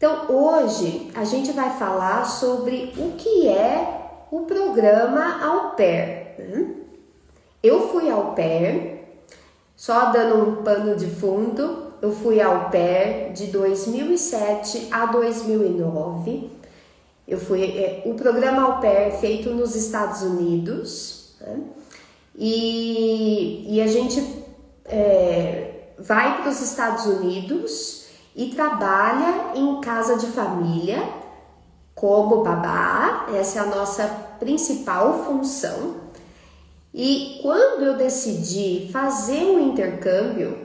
Então, hoje a gente vai falar sobre o que é o programa Au Pair. Eu fui au pair, só dando um pano de fundo, eu fui au pair de 2007 a 2009. Eu fui o programa Au Pair feito nos Estados Unidos, né? E a gente vai para os Estados Unidos e trabalha em casa de família como babá. Essa é a nossa principal função. E quando eu decidi fazer um intercâmbio,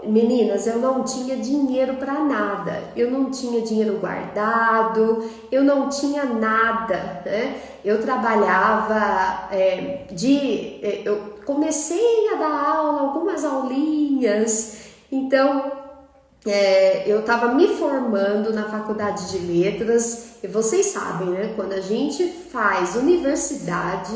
meninas, eu não tinha dinheiro para nada, eu não tinha dinheiro guardado, eu não tinha nada, né? Eu trabalhava eu comecei a dar aula, algumas aulinhas, então eu estava me formando na faculdade de letras, e vocês sabem, né? Quando a gente faz universidade,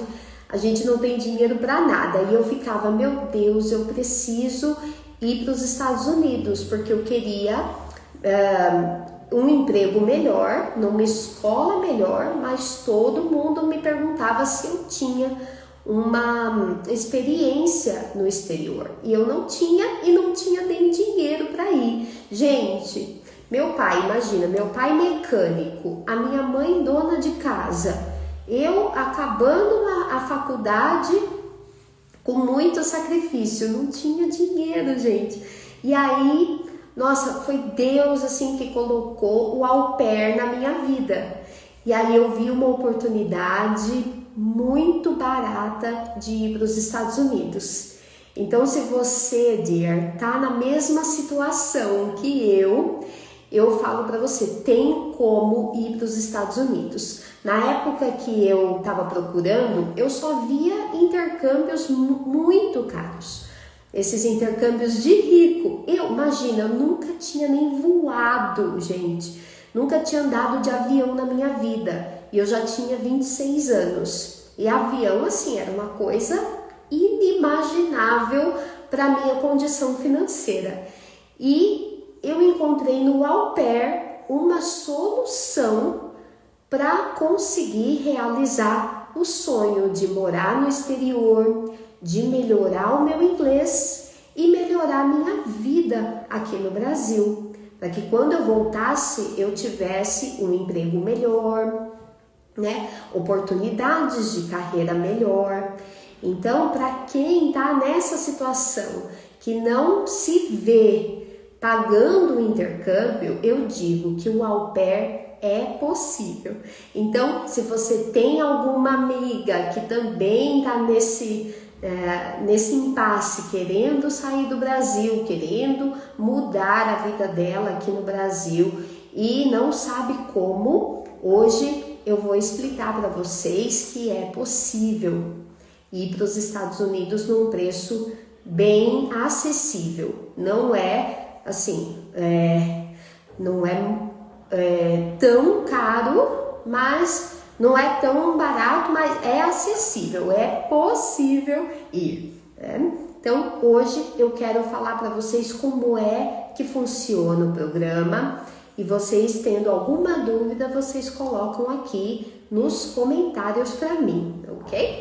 a gente não tem dinheiro para nada, e eu ficava, meu Deus, eu preciso ir para os Estados Unidos, porque eu queria um emprego melhor, numa escola melhor, mas todo mundo me perguntava se eu tinha uma experiência no exterior, e eu não tinha, e não tinha nem dinheiro para ir. Gente, meu pai, imagina, meu pai mecânico, a minha mãe dona de casa, eu acabando a faculdade com muito sacrifício, não tinha dinheiro, gente. E aí, nossa, foi Deus assim que colocou o au pair na minha vida. E aí eu vi uma oportunidade muito barata de ir para os Estados Unidos. Então, se você, dear, tá na mesma situação que eu falo para você, tem como ir para os Estados Unidos. Na época que eu estava procurando, eu só via intercâmbios muito caros. Esses intercâmbios de rico. Imagina, eu nunca tinha nem voado, gente. Nunca tinha andado de avião na minha vida. E eu já tinha 26 anos. E avião, assim, era uma coisa inimaginável para a minha condição financeira. E eu encontrei no au pair uma solução para conseguir realizar o sonho de morar no exterior, de melhorar o meu inglês e melhorar a minha vida aqui no Brasil, para que quando eu voltasse eu tivesse um emprego melhor, né? Oportunidades de carreira melhor. Então, para quem está nessa situação que não se vê pagando o intercâmbio, eu digo que o au pair é possível. Então, se você tem alguma amiga que também está nesse impasse, querendo sair do Brasil, querendo mudar a vida dela aqui no Brasil e não sabe como, hoje eu vou explicar para vocês que é possível ir para os Estados Unidos num preço bem acessível. Não é assim, não é tão caro, mas não é tão barato, mas é acessível, é possível ir, né? Então, hoje eu quero falar para vocês como é que funciona o programa, e vocês tendo alguma dúvida, vocês colocam aqui nos comentários para mim, ok?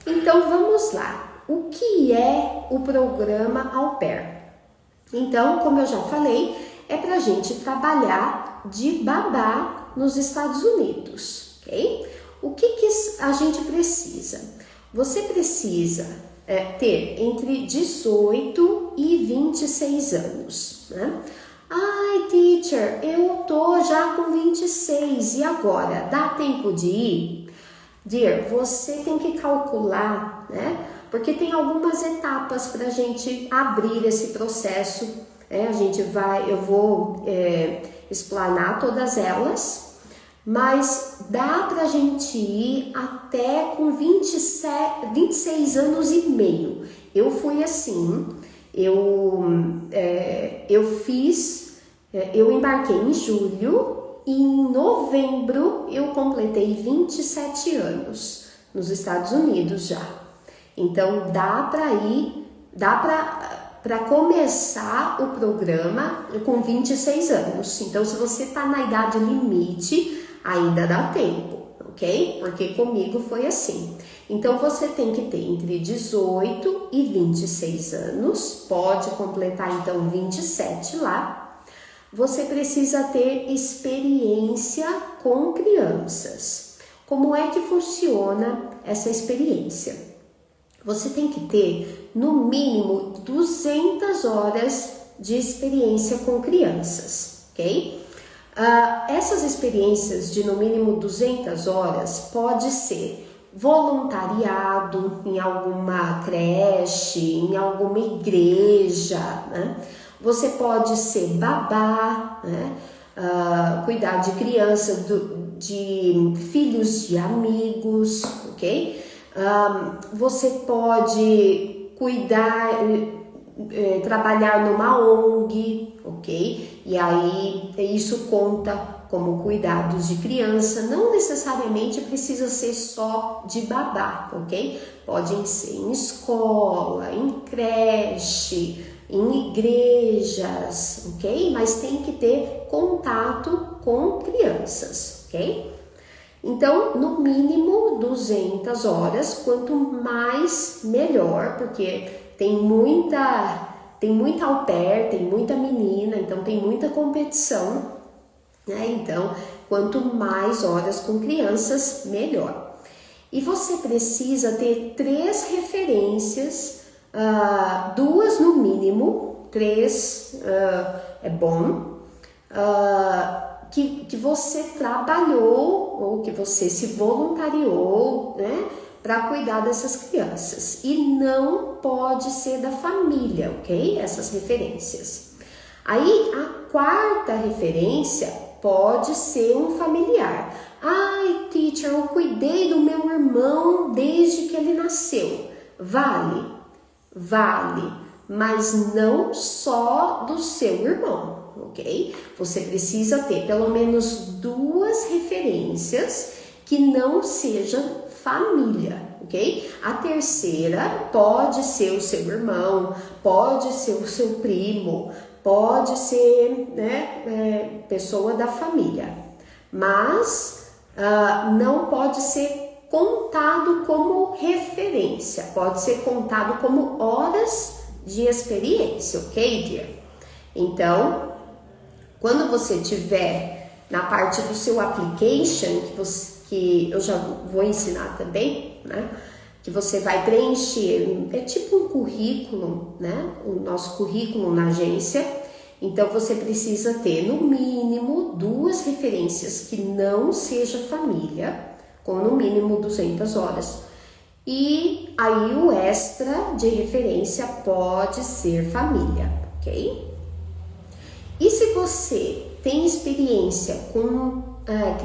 Então, vamos lá. O que é o programa Au Pair? Então, como eu já falei, é para a gente trabalhar de babá nos Estados Unidos, ok? O que a gente precisa? Você precisa ter entre 18 e 26 anos, né? Ai, teacher, eu tô já com 26, e agora? Dá tempo de ir? Dear, você tem que calcular, né? Porque tem algumas etapas para a gente abrir esse processo. Eu vou explanar todas elas, mas dá para a gente ir até com 26 anos e meio. Eu fui assim, eu embarquei em julho e em novembro eu completei 27 anos nos Estados Unidos já. Então dá para ir, para começar o programa com 26 anos. Então, se você está na idade limite, ainda dá tempo, ok? Porque comigo foi assim. Então, você tem que ter entre 18 e 26 anos, pode completar então 27 lá. Você precisa ter experiência com crianças. Como é que funciona essa experiência? Você tem que ter, no mínimo, 200 horas de experiência com crianças, ok? Essas experiências de, no mínimo, 200 horas pode ser voluntariado em alguma creche, em alguma igreja, né? Você pode ser babá, né? Cuidar de criança, de filhos de amigos, ok? Você pode cuidar, trabalhar numa ONG, ok? E aí isso conta como cuidados de criança, não necessariamente precisa ser só de babá, ok? Podem ser em escola, em creche, em igrejas, ok? Mas tem que ter contato com crianças, ok? Então, no mínimo 200 horas, quanto mais melhor, porque tem muita au pair, tem muita menina, então tem muita competição, né? Então, quanto mais horas com crianças, melhor. E você precisa ter 3 referências, 2 no mínimo, 3 é bom, que você trabalhou ou que você se voluntariou, né, para cuidar dessas crianças. E não pode ser da família, ok? Essas referências. Aí, a 4ª referência pode ser um familiar. Ai, teacher, eu cuidei do meu irmão desde que ele nasceu. Vale, mas não só do seu irmão, ok? Você precisa ter pelo menos 2 referências que não sejam família, ok? A 3ª pode ser o seu irmão, pode ser o seu primo, pode ser, né, pessoa da família, mas não pode ser contado como referência, pode ser contado como horas de experiência, ok, dear? Então, quando você tiver na parte do seu application, que eu já vou ensinar também, né? Que você vai preencher, é tipo um currículo, né? O nosso currículo na agência. Então, você precisa ter, no mínimo, 2 referências que não seja família, com no mínimo 200 horas. E aí, o extra de referência pode ser família, ok? E se você tem experiência com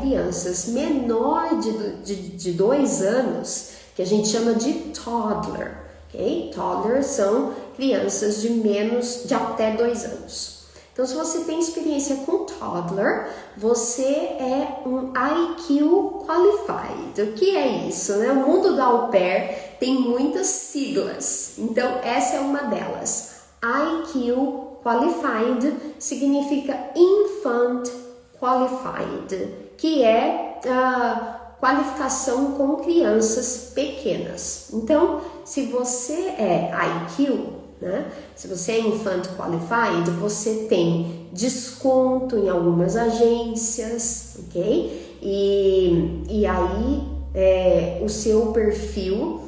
crianças menor de 2 anos, que a gente chama de toddler, ok? Toddler são crianças de até 2 anos. Então, se você tem experiência com toddler, você é um IQ Qualified. O que é isso, né? O mundo da au pair tem muitas siglas, então essa é uma delas. IQ Qualified significa Infant Qualified, que é qualificação com crianças pequenas. Então, se você é IQ, né? Se você é Infant Qualified, você tem desconto em algumas agências, ok? E aí o seu perfil,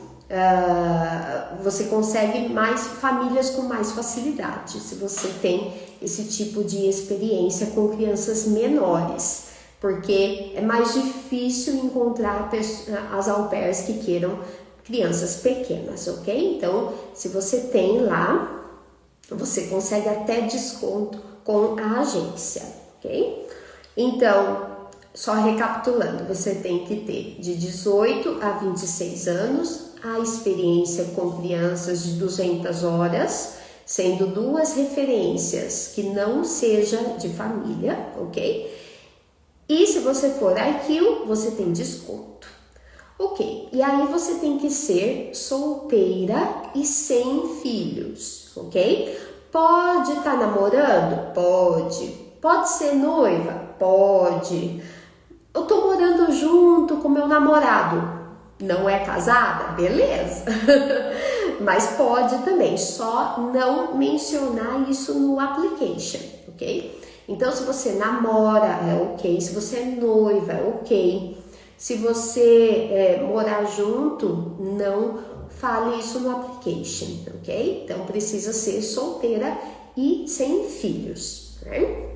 você consegue mais famílias com mais facilidade, se você tem esse tipo de experiência com crianças menores, porque é mais difícil encontrar as au pairs que queiram crianças pequenas, ok? Então, se você tem lá, você consegue até desconto com a agência, ok? Então, só recapitulando, você tem que ter de 18 a 26 anos, a experiência com crianças de 200 horas, sendo 2 referências que não seja de família, ok? E se você for IQ, você tem desconto. Ok, e aí você tem que ser solteira e sem filhos. ok? Pode estar namorando? Pode. Pode ser noiva? Pode. Eu tô morando junto com meu namorado. Não é casada? Beleza. Mas pode também, só não mencionar isso no application, ok? Então, se você namora, é ok. Se você é noiva, é ok. Se você morar junto, não fale isso no application, ok? Então, precisa ser solteira e sem filhos, né?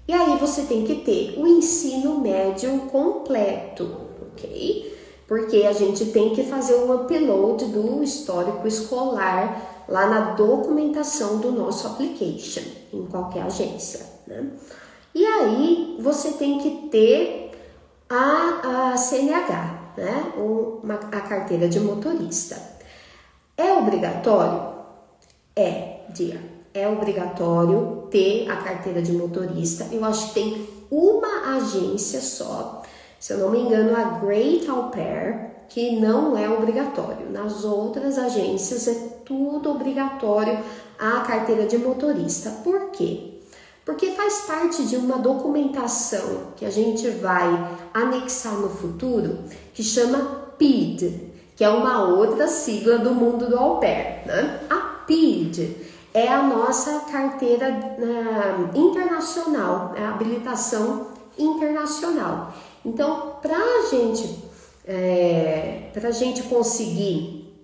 E aí, você tem que ter o ensino médio completo, ok? Porque a gente tem que fazer um upload do histórico escolar lá na documentação do nosso application, em qualquer agência, né? E aí, você tem que ter a CNH, né? A carteira de motorista. É obrigatório? É, dear. É obrigatório ter a carteira de motorista. Eu acho que tem uma agência só, se eu não me engano, a Great Au Pair, que não é obrigatório. Nas outras agências é tudo obrigatório a carteira de motorista. Por quê? Porque faz parte de uma documentação que a gente vai anexar no futuro, que chama PID, que é uma outra sigla do mundo do au pair, né? A PID é a nossa carteira internacional, a habilitação internacional. Então, para a gente conseguir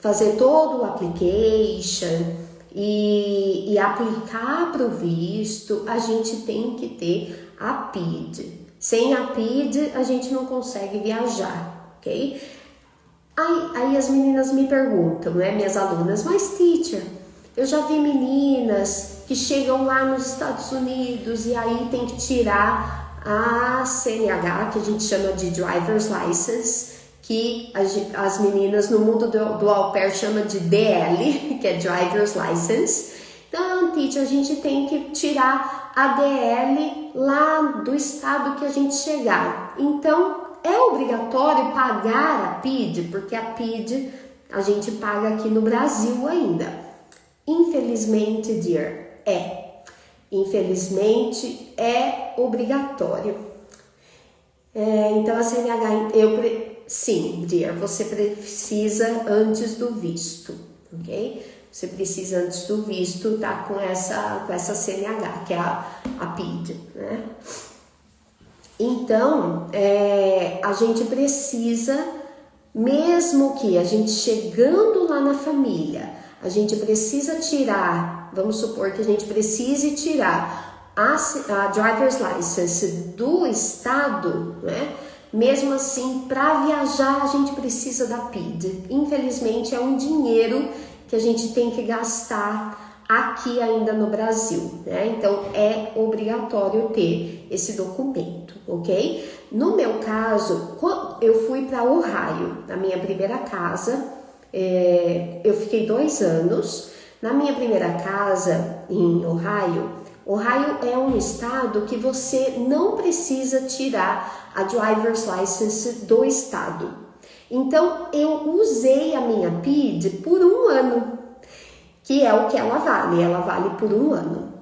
fazer todo o application e aplicar para o visto, a gente tem que ter a PID. Sem a PID, a gente não consegue viajar, ok? Aí as meninas me perguntam, né, minhas alunas, mas teacher, eu já vi meninas que chegam lá nos Estados Unidos e aí tem que tirar a CNH, que a gente chama de Driver's License, que as meninas no mundo do au pair chama de DL, que é Driver's License. Então, teacher, a gente tem que tirar a DL lá do estado que a gente chegar. Então, é obrigatório pagar a PID, porque a PID a gente paga aqui no Brasil ainda. Infelizmente, dear, Infelizmente, é obrigatório. Então, a CNH, sim, dear, você precisa antes do visto, ok? Você precisa antes do visto estar com essa CNH, que é a PID, né? Então, a gente precisa, mesmo que a gente chegando lá na família, a gente precisa tirar, vamos supor que a gente precise tirar a Driver's License do estado, né? Mesmo assim, para viajar, a gente precisa da PID. Infelizmente, é um dinheiro que a gente tem que gastar aqui ainda no Brasil, né? Então, é obrigatório ter esse documento, ok? No meu caso, eu fui para Ohio, na minha primeira casa, eu fiquei 2 anos. Na minha primeira casa, em Ohio é um estado que você não precisa tirar a Driver's License do estado. Então, eu usei a minha PID por 1 ano, que é o que ela vale por 1 ano.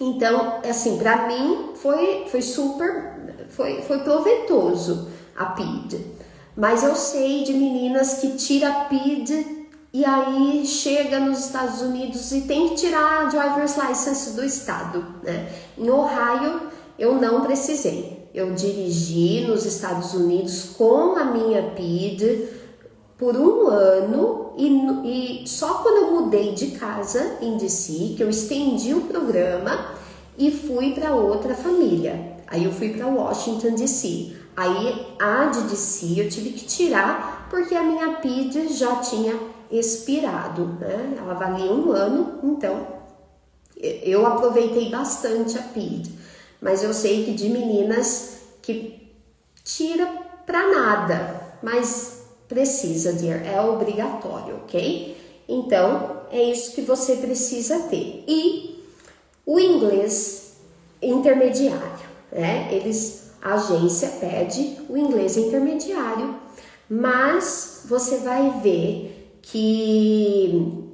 Então, assim, para mim foi proveitoso a PID. Mas eu sei de meninas que tiram a PID e aí chega nos Estados Unidos e tem que tirar a Driver's License do estado, né? Em Ohio, eu não precisei. Eu dirigi nos Estados Unidos com a minha PID por 1 ano e só quando eu mudei de casa em DC, que eu estendi o programa e fui para outra família. Aí eu fui para Washington, DC. Aí a de DC eu tive que tirar porque a minha PID já tinha expirado, né? Ela valia 1 ano, então eu aproveitei bastante a PID. Mas eu sei que de meninas que tira para nada, mas precisa, dear, é obrigatório, ok? Então, é isso que você precisa ter. E o inglês intermediário, né? A agência pede o inglês intermediário, mas você vai ver que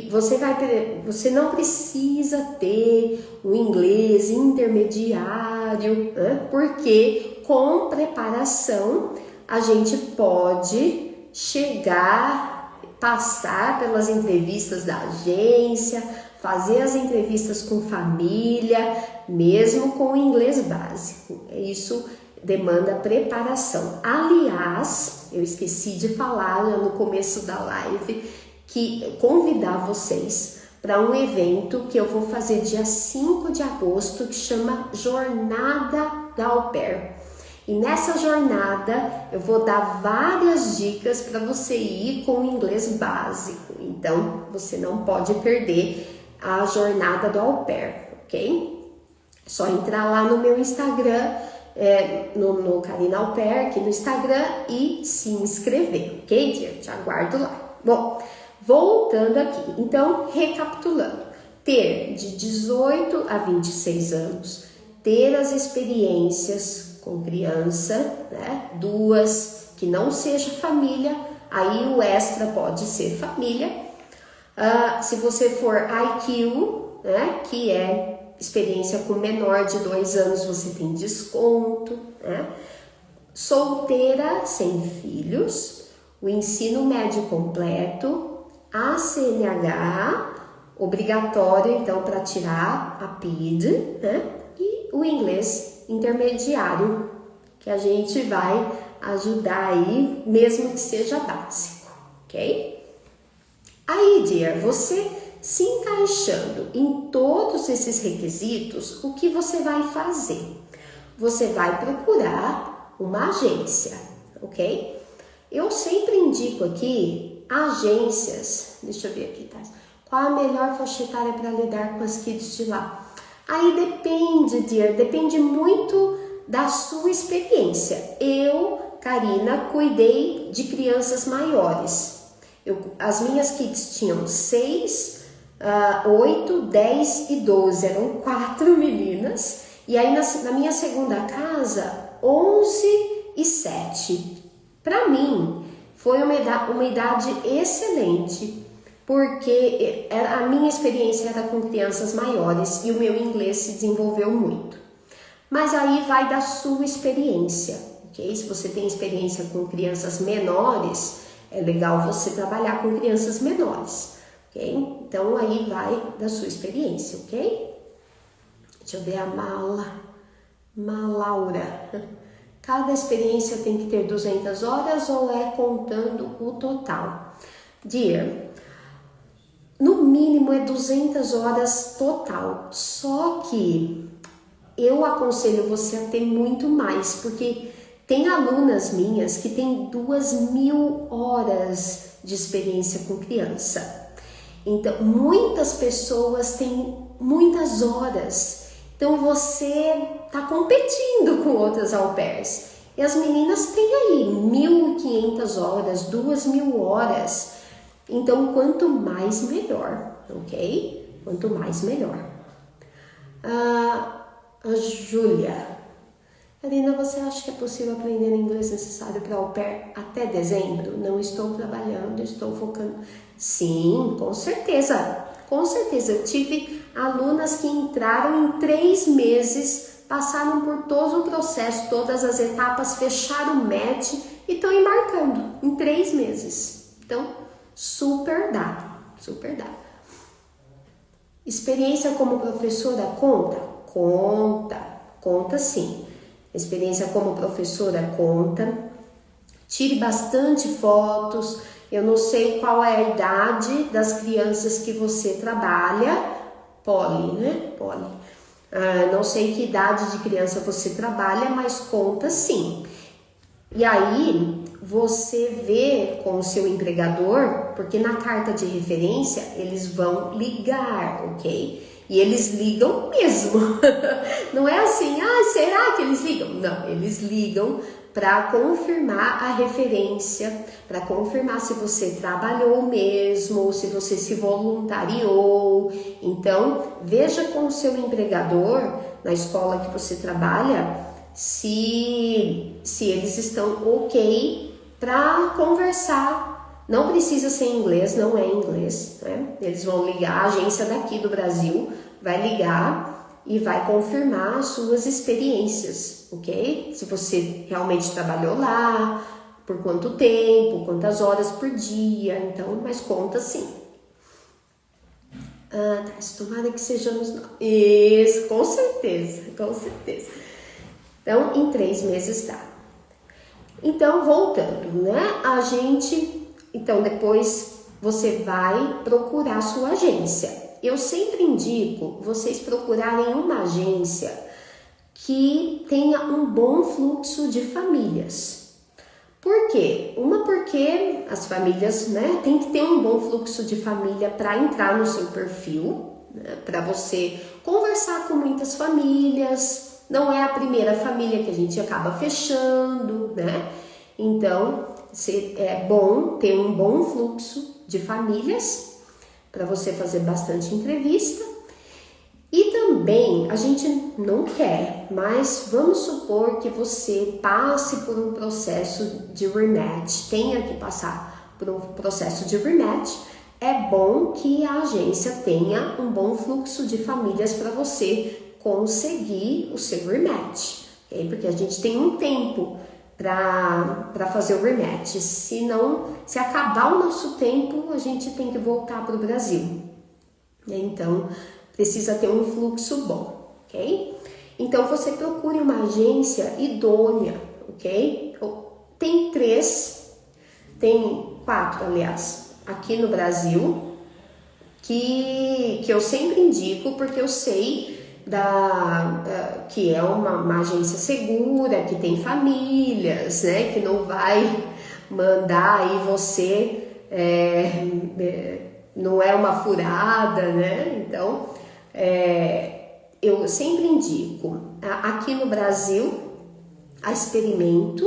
você não precisa ter um inglês intermediário, né? Porque com preparação a gente pode chegar, passar pelas entrevistas da agência, fazer as entrevistas com família, mesmo com o inglês básico. Isso demanda preparação. Aliás, eu esqueci de falar no começo da live que convidar vocês para um evento que eu vou fazer dia 5 de agosto, que chama Jornada da Au Pair. E nessa jornada eu vou dar várias dicas para você ir com o inglês básico. Então, você não pode perder a jornada do Au Pair, ok? É só entrar lá no meu Instagram, no Karina Au Pair, aqui no Instagram, e se inscrever, ok, dear? Te aguardo lá. Bom, voltando aqui, então, recapitulando, ter de 18 a 26 anos, ter as experiências com criança, né? 2, que não seja família, aí o extra pode ser família. Se você for IQ, né? Que é experiência com menor de 2 anos, você tem desconto, né? Solteira, sem filhos, o ensino médio completo, a CNH, obrigatório então para tirar a PID, né? E o inglês intermediário, que a gente vai ajudar aí, mesmo que seja básico, ok? Aí, dear, você se encaixando em todos esses requisitos, o que você vai fazer? Você vai procurar uma agência, ok? Eu sempre indico aqui agências, deixa eu ver aqui, tá? Qual a melhor faixa etária para lidar com as kids de lá? Aí depende, dear, depende muito da sua experiência. Eu, Karina, cuidei de crianças maiores. As minhas kids tinham 6, 8, 10 e 12, eram 4 meninas. E aí na minha segunda casa, 11 e 7. Para mim, foi uma idade excelente, porque a minha experiência era com crianças maiores e o meu inglês se desenvolveu muito. Mas aí vai da sua experiência, ok? Se você tem experiência com crianças menores, é legal você trabalhar com crianças menores, ok? Então aí vai da sua experiência, ok? Deixa eu ver a Malaura. Cada experiência tem que ter 200 horas ou é contando o total? Dear, no mínimo é 200 horas total, só que eu aconselho você a ter muito mais, porque tem alunas minhas que têm 2.000 horas de experiência com criança. Então, muitas pessoas têm muitas horas, então você está competindo com outras au pairs. E as meninas têm aí 1.500 horas, 2.000 horas. Então, quanto mais, melhor, ok? Quanto mais, melhor. A Júlia. Karina, você acha que é possível aprender o inglês necessário para au pair até dezembro? Não estou trabalhando, estou focando. Sim, com certeza. Com certeza. Eu tive alunas que entraram em 3 meses, passaram por todo o processo, todas as etapas, fecharam o match e estão embarcando em 3 meses. Então, super dá, super dá. Experiência como professora conta? Conta sim. Experiência como professora conta. Tire bastante fotos. Eu não sei qual é a idade das crianças que você trabalha. Poli, né? Poli. Não sei que idade de criança você trabalha, mas conta sim. E aí, você vê com o seu empregador, porque na carta de referência eles vão ligar, ok? E eles ligam mesmo. Não é assim, será que eles ligam? Não, eles ligam para confirmar a referência, para confirmar se você trabalhou mesmo, se você se voluntariou. Então, veja com o seu empregador, na escola que você trabalha, se eles estão ok para conversar Não precisa ser em inglês, não é em inglês, né? Eles vão ligar, a agência daqui do Brasil vai ligar e vai confirmar as suas experiências, ok? Se você realmente trabalhou lá, por quanto tempo, quantas horas por dia, então, mas conta sim. Tomara que sejamos... Isso, com certeza, com certeza. Então, em 3 meses dá. Então, voltando, né? Então, depois você vai procurar a sua agência. Eu sempre indico vocês procurarem uma agência que tenha um bom fluxo de famílias. Por quê? Porque as famílias, né, tem que ter um bom fluxo de família para entrar no seu perfil, né, para você conversar com muitas famílias. Não é a primeira família que a gente acaba fechando, né? Então, é bom ter um bom fluxo de famílias para você fazer bastante entrevista. E também, a gente não quer, mas vamos supor que você passe por um processo de rematch, tenha que passar por um processo de rematch. É bom que a agência tenha um bom fluxo de famílias para você conseguir o seu rematch, okay? Porque a gente tem um tempo para fazer o rematch. Se acabar o nosso tempo, a gente tem que voltar para o Brasil. Então, precisa ter um fluxo bom, ok? Então, você procure uma agência idônea, ok? Tem 4, aliás, aqui no Brasil, que eu sempre indico, porque eu sei que é uma agência segura, que tem famílias, né? Que não vai mandar aí você... não é uma furada, né? Então, eu sempre indico, aqui no Brasil, a Experimento,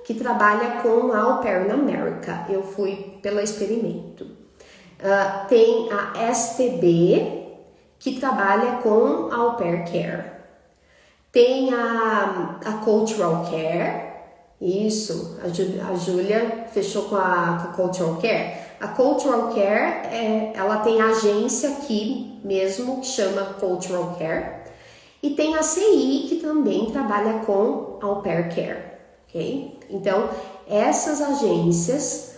que trabalha com a Au Pair na América. Eu fui pela Experimento. Tem a STB, que trabalha com Au Pair Care. Tem a Cultural Care, isso, a Júlia fechou com a Cultural Care. A Cultural Care, ela tem agência aqui mesmo, que chama Cultural Care. E tem a CI, que também trabalha com Au Pair Care, ok? Então, essas agências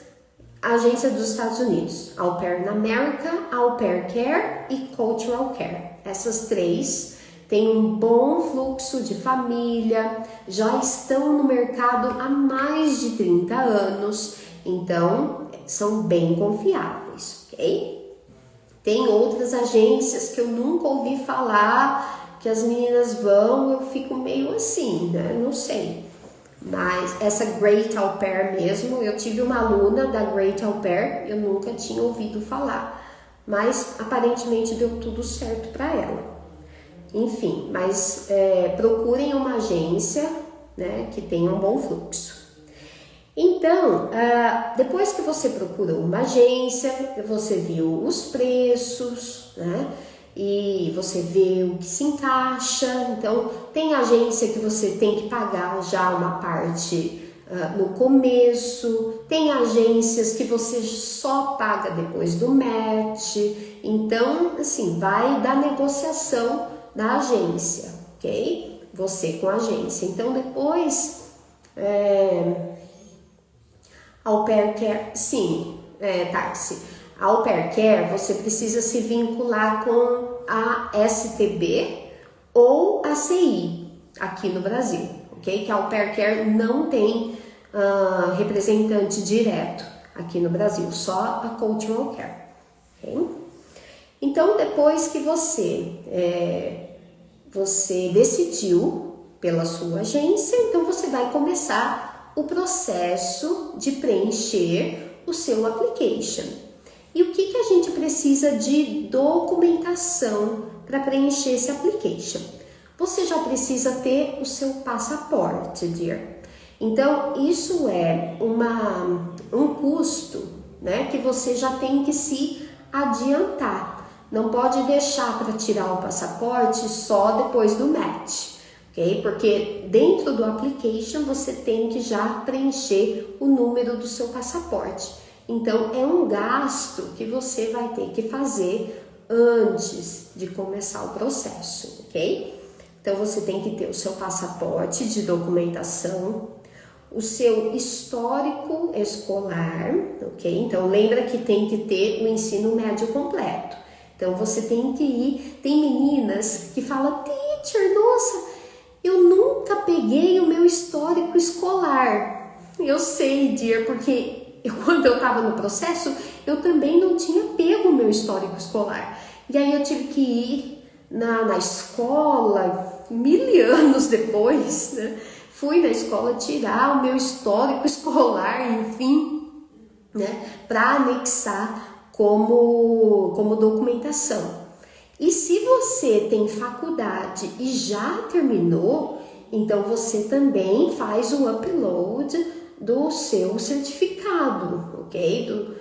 dos Estados Unidos, Au Pair na América, Au Pair Care e Cultural Care. Essas 3 têm um bom fluxo de família, já estão no mercado há mais de 30 anos, então são bem confiáveis, ok? Tem outras agências que eu nunca ouvi falar, que as meninas vão, eu fico meio assim, né? Não sei. Mas essa Great Au Pair mesmo, eu tive uma aluna da Great Au Pair, eu nunca tinha ouvido falar, mas aparentemente deu tudo certo para ela. Enfim, mas procurem uma agência, né, que tenha um bom fluxo. Então, depois que você procurou uma agência, você viu os preços, né? E você vê o que se encaixa. Então, tem agência que você tem que pagar já uma parte no começo, tem agências que você só paga depois do match. Então, assim, vai da negociação da agência, ok? Você com a agência. Então, depois, Au Pair Care, sim, Tarsi. A Au Pair Care, você precisa se vincular com a STB ou a CI aqui no Brasil, ok? Que a Au Pair Care não tem representante direto aqui no Brasil, só a Cultural Care, ok? Então, depois que você decidiu pela sua agência, então você vai começar o processo de preencher o seu application. E o que a gente precisa de documentação para preencher esse application? Você já precisa ter o seu passaporte, dear. Então, isso é um custo, né, que você já tem que se adiantar. Não pode deixar para tirar o passaporte só depois do match, ok? Porque dentro do application você tem que já preencher o número do seu passaporte. Então, é um gasto que você vai ter que fazer antes de começar o processo, ok? Então, você tem que ter o seu passaporte de documentação, o seu histórico escolar, ok? Então, lembra que tem que ter o ensino médio completo. Então, você tem que ir... Tem meninas que falam, teacher, nossa, eu nunca peguei o meu histórico escolar. Eu sei, dear, porque quando eu estava no processo, eu também não tinha pego o meu histórico escolar. E aí eu tive que ir na escola, 1000 anos depois, né? Fui na escola tirar o meu histórico escolar, enfim, né? Para anexar como documentação. E se você tem faculdade e já terminou, então você também faz o upload do seu certificado, ok?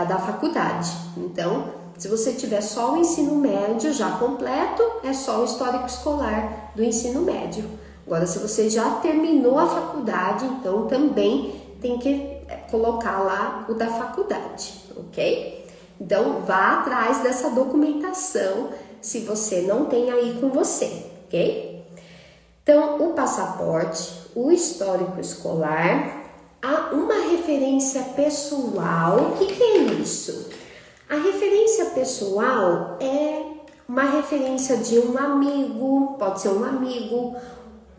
Da faculdade. Então, se você tiver só o ensino médio já completo, é só o histórico escolar do ensino médio. Agora, se você já terminou a faculdade, então também tem que colocar lá o da faculdade, ok? Então, vá atrás dessa documentação se você não tem aí com você, ok? Então, o passaporte, o histórico escolar, uma referência pessoal. O que é isso? A referência pessoal é uma referência de um amigo, pode ser um amigo,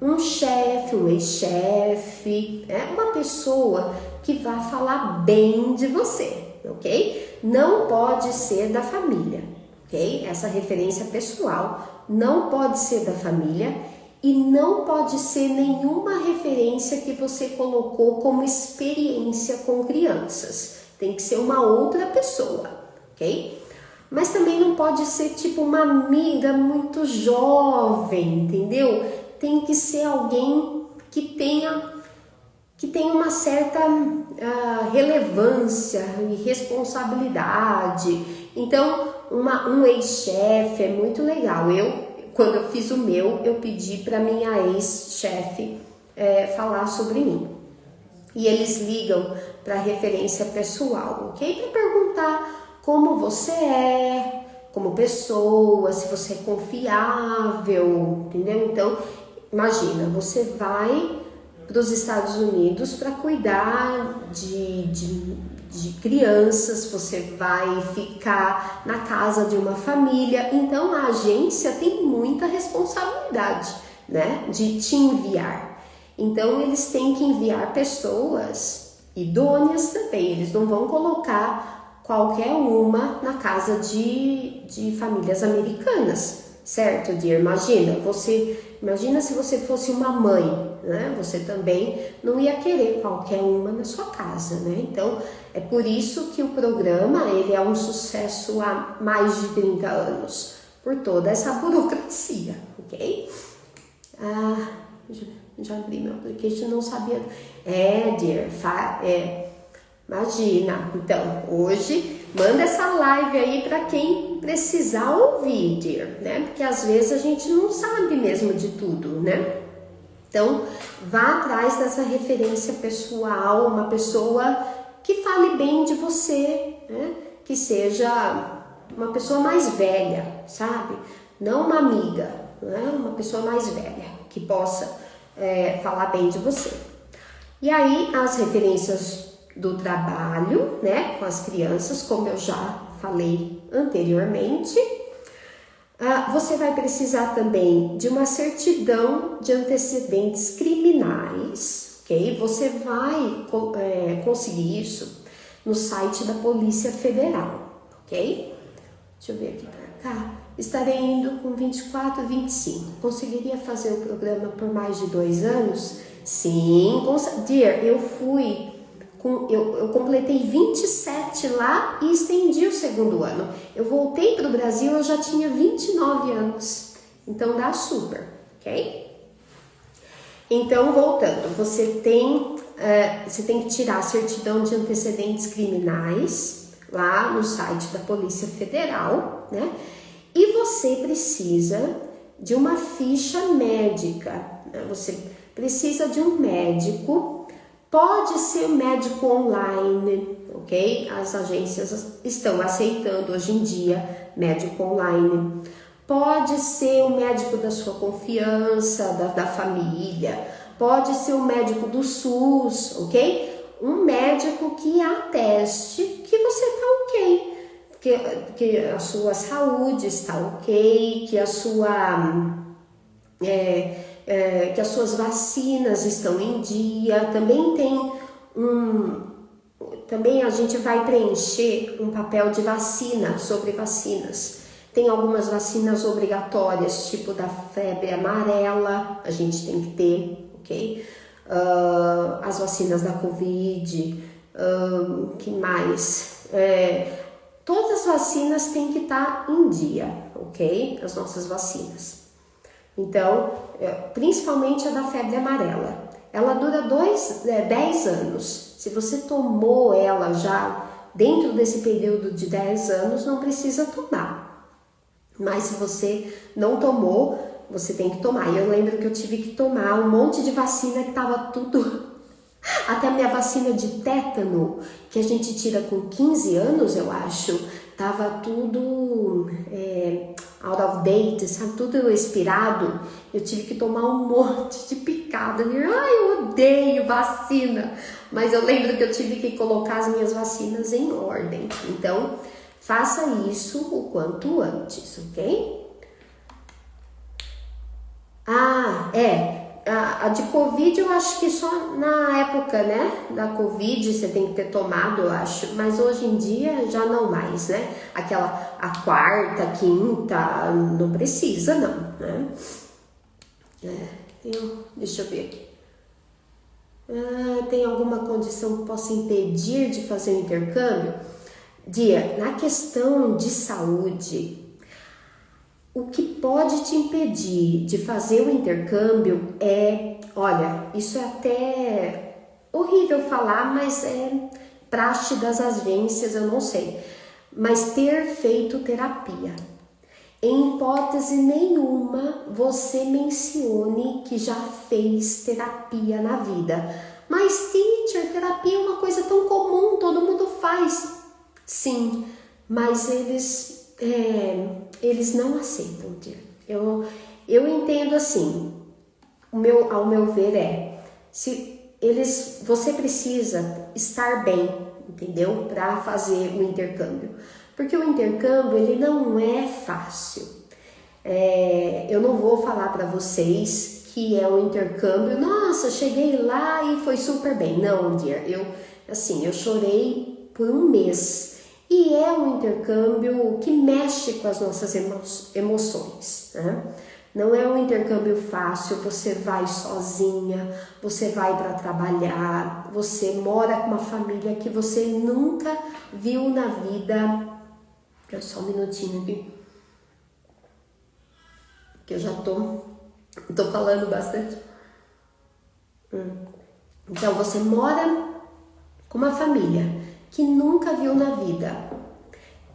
um chefe, um ex-chefe, uma pessoa que vai falar bem de você, ok? Não pode ser da família, ok? Essa referência pessoal não pode ser da família e não pode ser nenhuma referência que você colocou como experiência com crianças. Tem que ser uma outra pessoa, ok? Mas também não pode ser tipo uma amiga muito jovem, entendeu? Tem que ser alguém que tenha uma certa relevância e responsabilidade. Então, um ex-chefe é muito legal. Quando eu fiz o meu, eu pedi para minha ex-chefe falar sobre mim. E eles ligam para referência pessoal, ok? Para perguntar como você é, como pessoa, se você é confiável, entendeu? Então, imagina, você vai para os Estados Unidos para cuidar de crianças, você vai ficar na casa de uma família, então a agência tem muita responsabilidade, né, de te enviar. Então eles têm que enviar pessoas idôneas também, eles não vão colocar qualquer uma na casa de famílias americanas, certo, dear? Imagina se você fosse uma mãe, né? Você também não ia querer qualquer uma na sua casa, né? Então, é por isso que o programa ele é um sucesso há mais de 30 anos, por toda essa burocracia, ok? Já abri meu application, não sabia. Dear, imagina. Então, hoje, manda essa live aí para quem precisar ouvir, dear, né? Porque às vezes a gente não sabe mesmo de tudo, né? Então, vá atrás dessa referência pessoal, uma pessoa que fale bem de você, né? Que seja uma pessoa mais velha, sabe? Não uma amiga, né? Uma pessoa mais velha que possa falar bem de você. E aí, as referências do trabalho, né? Com as crianças, como eu já falei anteriormente. Você vai precisar também de uma certidão de antecedentes criminais, ok? Você vai conseguir isso no site da Polícia Federal, ok? Deixa eu ver aqui para cá. Estarei indo com 24, 25. Conseguiria fazer o programa por mais de 2 anos? Sim, dear, eu completei 27 lá e estendi o 2º ano. Eu voltei para o Brasil, eu já tinha 29 anos. Então dá super, ok? Então, voltando, você tem que tirar a certidão de antecedentes criminais lá no site da Polícia Federal, né? E você precisa de uma ficha médica, né? Você precisa de um médico Pode ser médico online, ok? As agências estão aceitando hoje em dia médico online. Pode ser o médico da sua confiança, da família. Pode ser o médico do SUS, ok? Um médico que ateste que você está ok. Que a sua saúde está ok, que as suas vacinas estão em dia. Também a gente vai preencher um papel de vacina, sobre vacinas. Tem algumas vacinas obrigatórias, tipo da febre amarela, a gente tem que ter, ok? As vacinas da Covid, que mais? Todas as vacinas têm que estar em dia, ok? As nossas vacinas. Então, principalmente a da febre amarela. Ela dura 10 anos. Se você tomou ela já dentro desse período de 10 anos, não precisa tomar. Mas se você não tomou, você tem que tomar. E eu lembro que eu tive que tomar um monte de vacina que tava tudo... Até a minha vacina de tétano, que a gente tira com 15 anos, eu acho, tava tudo out of date, sabe? Tudo expirado. Eu tive que tomar um monte de picada. Ai, eu odeio vacina. Mas eu lembro que eu tive que colocar as minhas vacinas em ordem. Então, faça isso o quanto antes, ok? A de Covid eu acho que só na época, né, da Covid você tem que ter tomado, eu acho, mas hoje em dia já não mais, né, a quarta, quinta, não precisa não, né. Deixa eu ver aqui. Tem alguma condição que possa impedir de fazer o intercâmbio? Dia, na questão de saúde, o que pode te impedir de fazer o intercâmbio olha, isso é até horrível falar, mas é praxe das agências, eu não sei, mas ter feito terapia. Em hipótese nenhuma, você mencione que já fez terapia na vida. Mas, teacher, terapia é uma coisa tão comum, todo mundo faz. Sim, mas eles não aceitam, tia. Eu entendo assim, ao meu ver você precisa estar bem, entendeu? Para fazer o intercâmbio. Porque o intercâmbio, ele não é fácil. Eu não vou falar para vocês que é um intercâmbio, nossa, cheguei lá e foi super bem. Não, dear, eu chorei por um mês. E é um intercâmbio que mexe com as nossas emoções, né? Não é um intercâmbio fácil, você vai sozinha, você vai para trabalhar, você mora com uma família que você nunca viu na vida. Só um minutinho aqui, que eu já tô falando bastante. Então, você mora com uma família que nunca viu na vida.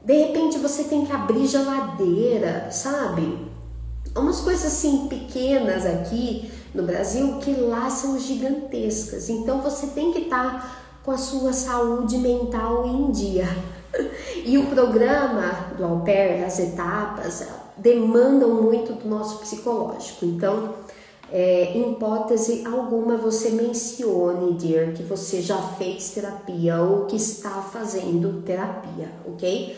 De repente, você tem que abrir geladeira, sabe? Umas coisas assim pequenas aqui no Brasil que lá são gigantescas. Então, você tem que estar com a sua saúde mental em dia. E o programa do au pair, as etapas, demandam muito do nosso psicológico. Então, em hipótese alguma, você mencione, dear, que você já fez terapia ou que está fazendo terapia, ok?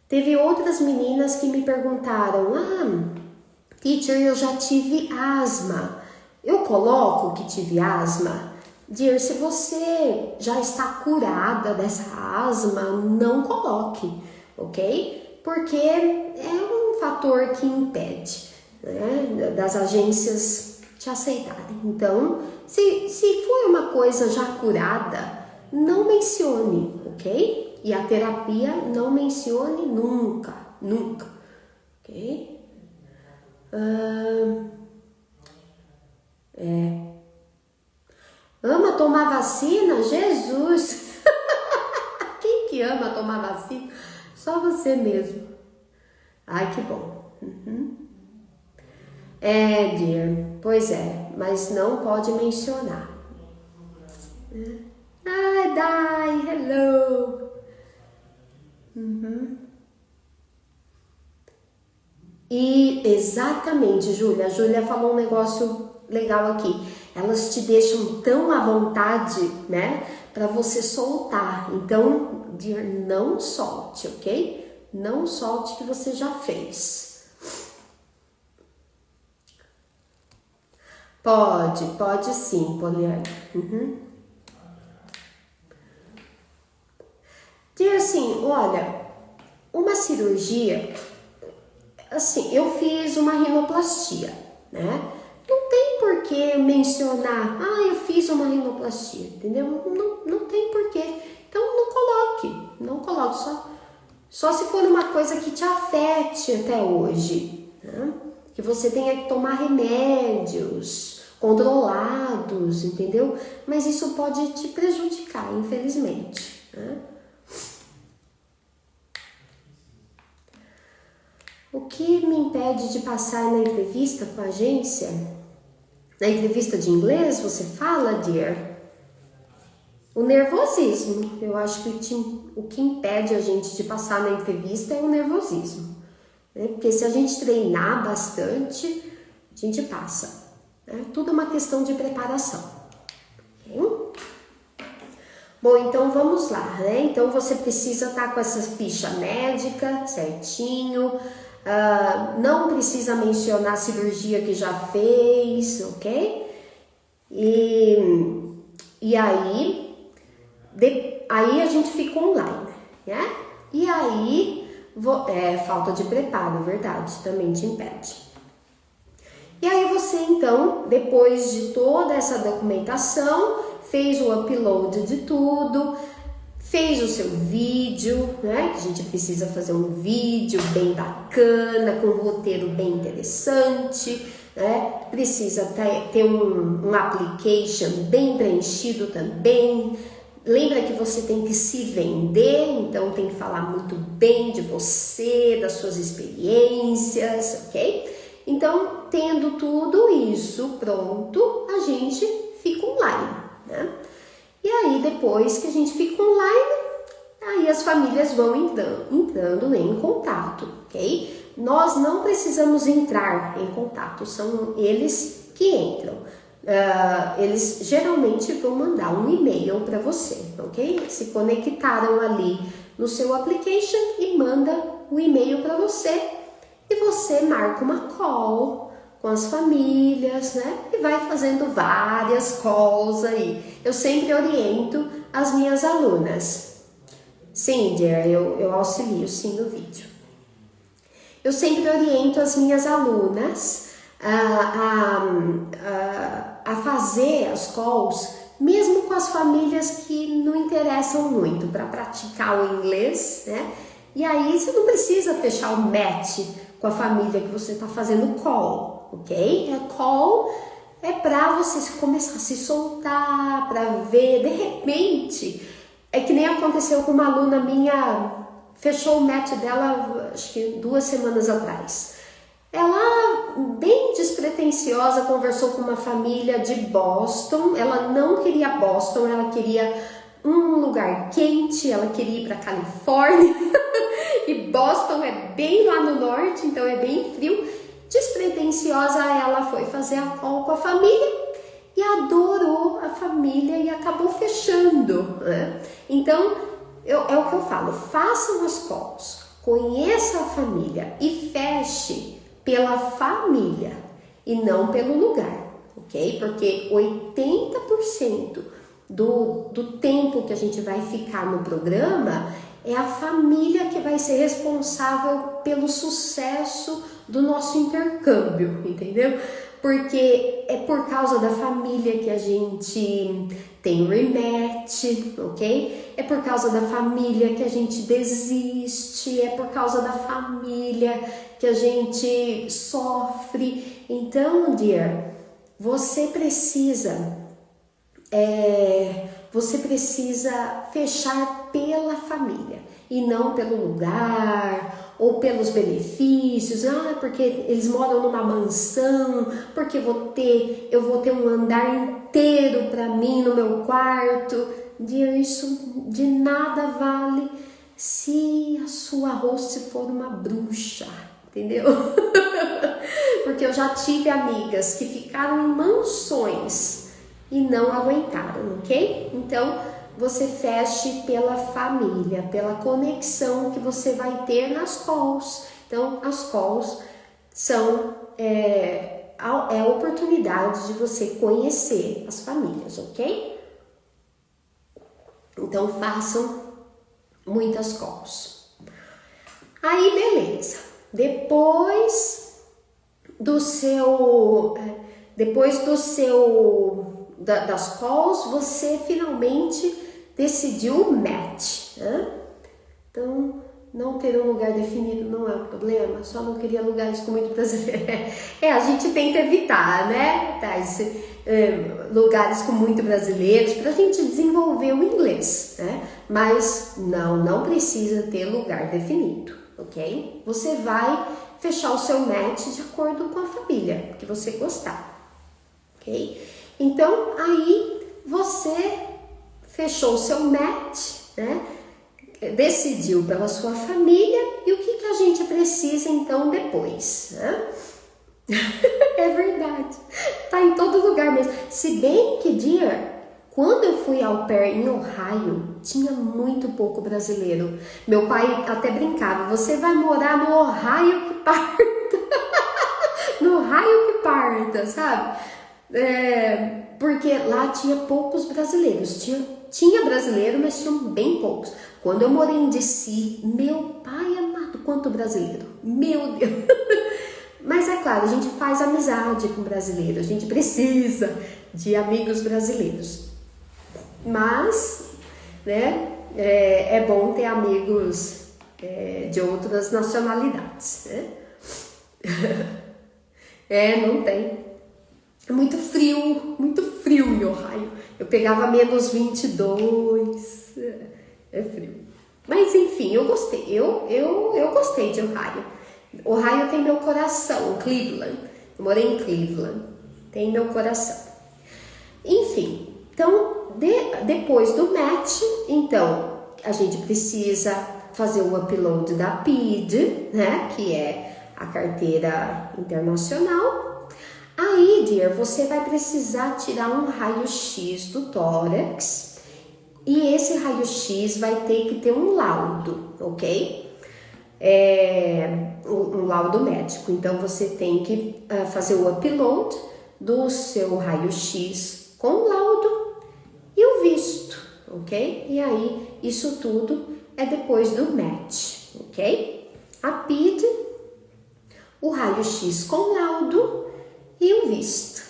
Teve outras meninas que me perguntaram, teacher, eu já tive asma. Eu coloco que tive asma? Dear, se você já está curada dessa asma, não coloque, ok? Porque é um fator que impede, né, das agências te aceitarem. Então, se for uma coisa já curada, não mencione, ok? E a terapia não mencione nunca, nunca, ok? Ama tomar vacina? Jesus! Quem que ama tomar vacina? Só você mesmo. Ai, que bom. Dear, pois é, mas não pode mencionar. Ai, Dai, hello. E exatamente, Júlia. A Júlia falou um negócio legal aqui. Elas te deixam tão à vontade, né? Para você soltar. Então, dear, não solte, ok? Não solte o que você já fez. Pode sim, Poliana. Dear, assim, olha, uma cirurgia, assim, eu fiz uma rinoplastia, né? Não tem por que mencionar, eu fiz uma rinoplastia, entendeu? Não tem por quê. Então não coloque, só se for uma coisa que te afete até hoje, né? Que você tenha que tomar remédios controlados, entendeu? Mas isso pode te prejudicar, infelizmente, né? O que me impede de passar na entrevista com a agência? Na entrevista de inglês, você fala, dear? O nervosismo. Eu acho que o que impede a gente de passar na entrevista é o nervosismo. Né? Porque se a gente treinar bastante, a gente passa. Né? Tudo é uma questão de preparação. Okay? Bom, então vamos lá, né? Então você precisa estar com essa ficha médica certinho. Não precisa mencionar a cirurgia que já fez, ok? E aí a gente fica online, né? E aí, falta de preparo, verdade, também te impede. E aí você então, depois de toda essa documentação, fez o upload de tudo, fez o seu vídeo, né? A gente precisa fazer um vídeo bem bacana, com um roteiro bem interessante, né? Precisa ter um application bem preenchido também. Lembra que você tem que se vender, então tem que falar muito bem de você, das suas experiências, ok? Então, tendo tudo isso pronto, a gente fica online, né? E aí, depois que a gente fica online, aí as famílias vão entrando em contato, ok? Nós não precisamos entrar em contato, são eles que entram. Eles geralmente vão mandar um e-mail para você, ok? Se conectaram ali no seu application e manda o e-mail para você. E você marca uma call com as famílias, né? E vai fazendo várias calls aí. Eu sempre oriento as minhas alunas. Sim, dear, eu auxilio sim no vídeo. Eu sempre oriento as minhas alunas a fazer as calls, mesmo com as famílias que não interessam muito para praticar o inglês, né? E aí você não precisa fechar o match com a família que você está fazendo call, ok? A call é para você começar a se soltar, para ver, de repente, é que nem aconteceu com uma aluna minha, fechou o match dela, acho que 2 semanas atrás. Ela, bem despretensiosa, conversou com uma família de Boston. Ela não queria Boston, ela queria um lugar quente, ela queria ir para Califórnia. E Boston é bem lá no norte, então é bem frio. Despretensiosa, ela foi fazer a call com a família e adorou a família e acabou fechando, né? Então, é o que eu falo, façam as calls, conheça a família e feche pela família e não pelo lugar, ok? Porque 80% do tempo que a gente vai ficar no programa é a família que vai ser responsável pelo sucesso do nosso intercâmbio, entendeu? Porque é por causa da família que a gente tem rematch, ok? É por causa da família que a gente desiste, é por causa da família que a gente sofre. Então, dear, você precisa fechar pela família e não pelo lugar ou pelos benefícios, porque eles moram numa mansão, porque eu vou ter um andar inteiro para mim no meu quarto. Isso de nada vale se a sua host for uma bruxa, entendeu? Porque eu já tive amigas que ficaram em mansões e não aguentaram, ok? Então, você feche pela família, pela conexão que você vai ter nas calls. Então, as calls são a oportunidade de você conhecer as famílias, ok? Então, façam muitas calls. Aí, beleza. Depois das calls, você finalmente decidiu o match, né? Então, não ter um lugar definido não é um problema, só não queria lugares com muito brasileiro. A gente tenta evitar, né? Lugares com muito brasileiros pra gente desenvolver o inglês, né? Mas não precisa ter lugar definido, ok? Você vai fechar o seu match de acordo com a família que você gostar, ok? Então, aí você fechou o seu match, né? Decidiu pela sua família e o que a gente precisa então depois, né? É verdade, tá em todo lugar mesmo. Se bem que, dear, quando eu fui au pair em Ohio, tinha muito pouco brasileiro. Meu pai até brincava, você vai morar no Ohio que parta. No Ohio que parta, sabe? Porque lá tinha poucos brasileiros. Tinha brasileiro, mas tinham bem poucos. Quando eu morei em DC, meu pai amado, quanto brasileiro. Meu Deus. Mas é claro, a gente faz amizade com brasileiro. A gente precisa de amigos brasileiros. Mas, né, é bom ter amigos de outras nacionalidades, né? Não tem. É muito frio em Ohio. Eu pegava menos 22. É frio. Mas enfim, eu gostei. Eu gostei de Ohio. Ohio tem meu coração. Cleveland. Eu morei em Cleveland. Tem meu coração. Enfim, então, depois do match, então, a gente precisa fazer o upload da PID, né? Que é a carteira internacional. Aí, dear, você vai precisar tirar um raio-x do tórax e esse raio-x vai ter que ter um laudo, ok? Um laudo médico. Então, você tem que fazer o upload do seu raio-x com o laudo e o visto, ok? E aí, isso tudo é depois do match, ok? A PID, o raio-x com laudo e o visto.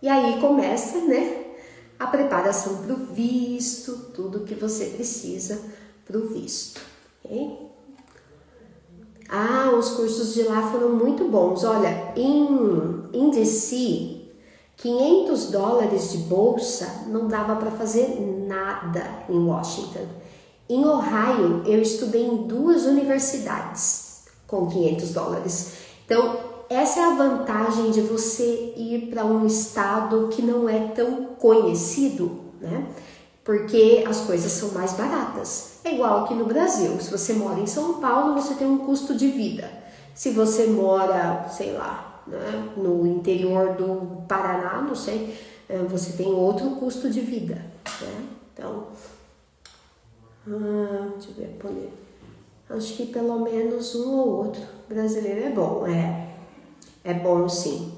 E aí começa, né, a preparação para o visto, tudo que você precisa para o visto, ok? Os cursos de lá foram muito bons. Olha, em DC, $500 de bolsa não dava para fazer nada em Washington. Em Ohio, eu estudei em 2 universidades com $500. Então, essa é a vantagem de você ir para um estado que não é tão conhecido, né? Porque as coisas são mais baratas. É igual aqui no Brasil. Se você mora em São Paulo, você tem um custo de vida. Se você mora, sei lá, né, no interior do Paraná, não sei, você tem outro custo de vida, né? Então, deixa eu ver, acho que pelo menos um ou outro brasileiro é bom, é bom sim.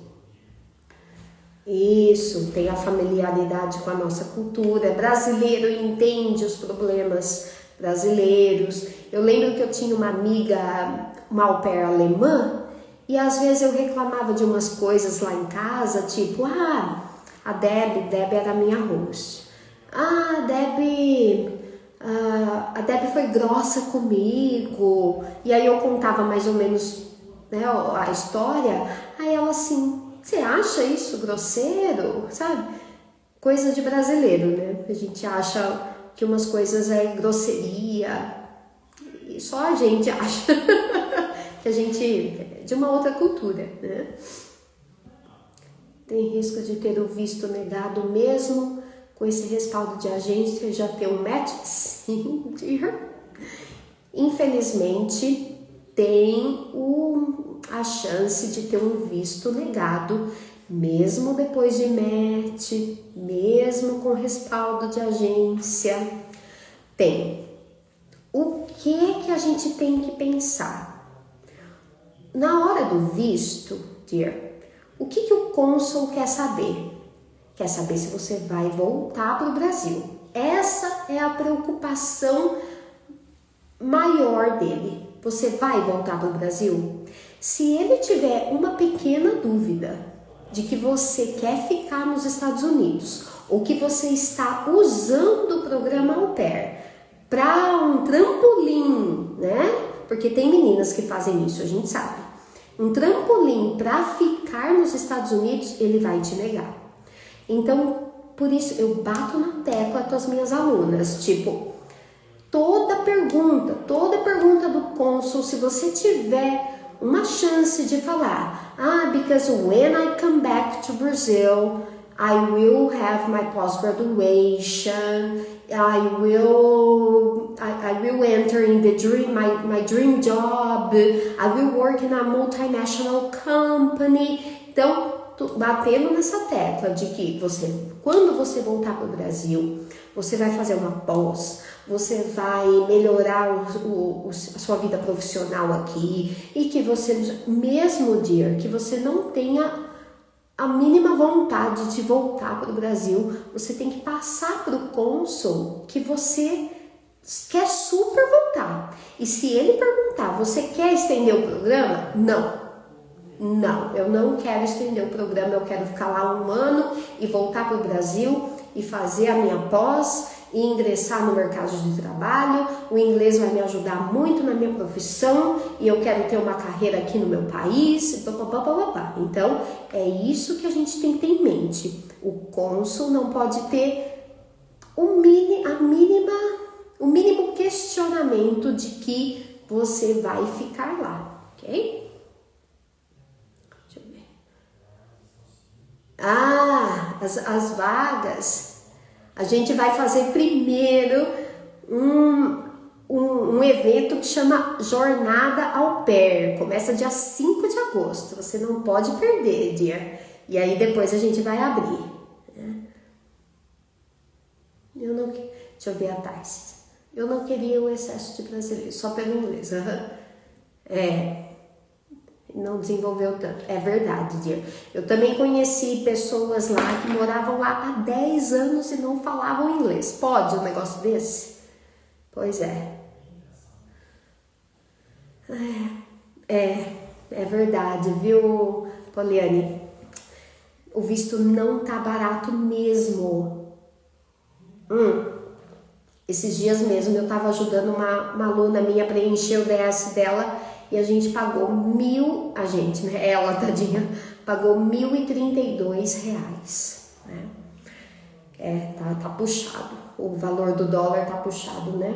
Isso, tem a familiaridade com a nossa cultura, brasileiro entende os problemas brasileiros. Eu lembro que eu tinha uma amiga, uma au pair alemã, e às vezes eu reclamava de umas coisas lá em casa, tipo, a Deb era minha host. A Deb foi grossa comigo, e aí eu contava mais ou menos, né, a história, aí ela assim, você acha isso grosseiro, sabe? Coisa de brasileiro, né? A gente acha que umas coisas é grosseria, e só a gente acha. que a gente, de uma outra cultura, né? Tem risco de ter o visto negado mesmo com esse respaldo de agência e já ter um match? Sim, infelizmente tem a chance de ter um visto negado mesmo depois de match, mesmo com respaldo de agência. Tem. O que a gente tem que pensar? Na hora do visto, dear, o que o cônsul quer saber? Quer saber se você vai voltar para o Brasil. Essa é a preocupação maior dele. Você vai voltar para o Brasil? Se ele tiver uma pequena dúvida de que você quer ficar nos Estados Unidos ou que você está usando o programa Au Pair para um trampolim, né? Porque tem meninas que fazem isso, a gente sabe. Um trampolim para ficar nos Estados Unidos, ele vai te negar. Então, por isso eu bato na tecla com as minhas alunas, tipo, toda pergunta do cônsul, se você tiver uma chance de falar, because when I come back to Brazil, I will have my post-graduation, I will enter in my dream job, I will work in a multinational company. Então, batendo nessa tecla de que quando você voltar para o Brasil, você vai fazer uma pós, você vai melhorar a sua vida profissional aqui e que você, mesmo dia que você não tenha a mínima vontade de voltar para o Brasil, você tem que passar para o cônsul que você quer super voltar. E se ele perguntar, você quer estender o programa? Não, eu não quero estender o programa, eu quero ficar lá 1 ano e voltar para o Brasil e fazer a minha pós e ingressar no mercado de trabalho. O inglês vai me ajudar muito na minha profissão e eu quero ter uma carreira aqui no meu país. Então, é isso que a gente tem que ter em mente. O cônsul não pode ter o mínimo questionamento de que você vai ficar lá, ok? As vagas, a gente vai fazer primeiro um evento que chama Jornada Au Pair, começa dia 5 de agosto, você não pode perder, dear. E aí depois a gente vai abrir. Deixa eu ver a Tarsis. Eu não queria o excesso de brasileiro, só pelo inglês. Não desenvolveu tanto. É verdade, dear. Eu também conheci pessoas lá que moravam lá há 10 anos e não falavam inglês. Pode um negócio desse? Pois é. É verdade, viu, Poliane? O visto não tá barato mesmo. Esses dias mesmo eu tava ajudando uma aluna minha a preencher o DS dela e a gente pagou ela, tadinha, pagou R$1.032, né? Tá puxado, o valor do dólar tá puxado, né?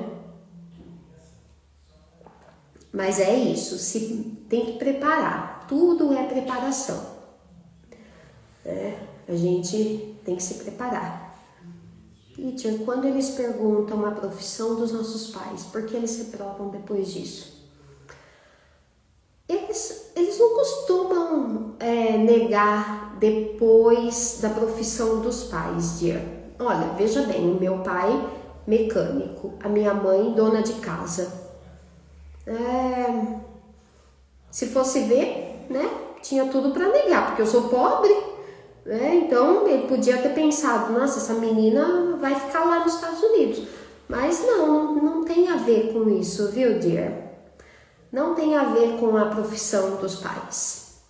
Mas é isso, tem que preparar, tudo é preparação, né? A gente tem que se preparar. Teacher, quando eles perguntam a profissão dos nossos pais, por que eles reprovam depois disso? Eles não costumam negar depois da profissão dos pais, dear. Olha, veja bem, o meu pai mecânico, a minha mãe dona de casa. Se fosse ver, né, tinha tudo para negar, porque eu sou pobre, né? Então ele podia ter pensado, nossa, essa menina vai ficar lá nos Estados Unidos. Mas não tem a ver com isso, viu, dear? Não tem a ver com a profissão dos pais.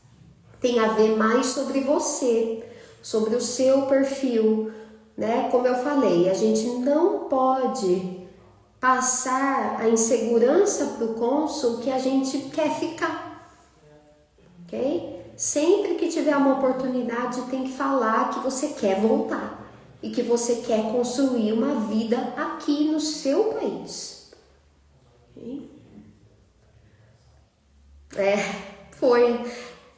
Tem a ver mais sobre você, sobre o seu perfil, né? Como eu falei, a gente não pode passar a insegurança para o cônsul que a gente quer ficar, ok? Sempre que tiver uma oportunidade, tem que falar que você quer voltar e que você quer construir uma vida aqui no seu país, ok? É, foi.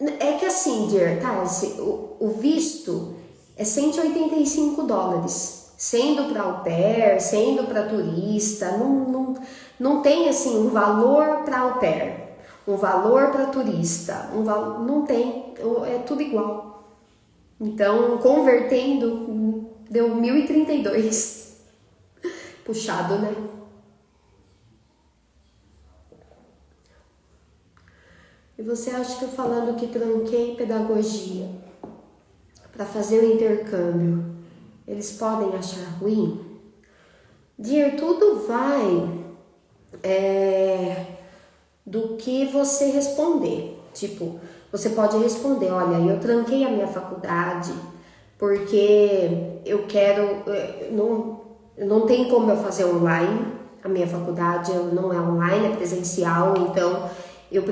É que assim, dear, tá? O visto é US$ 185, sendo para au pair, sendo para turista, não tem assim um valor para au pair, um valor para turista, não tem, é tudo igual. Então, convertendo, deu 1.032. Puxado, né? E você acha que eu falando que tranquei pedagogia para fazer o intercâmbio, eles podem achar ruim? Dear, tudo vai do que você responder. Tipo, você pode responder, olha, eu tranquei a minha faculdade porque eu quero, não tem como eu fazer online, a minha faculdade não é online, é presencial, então eu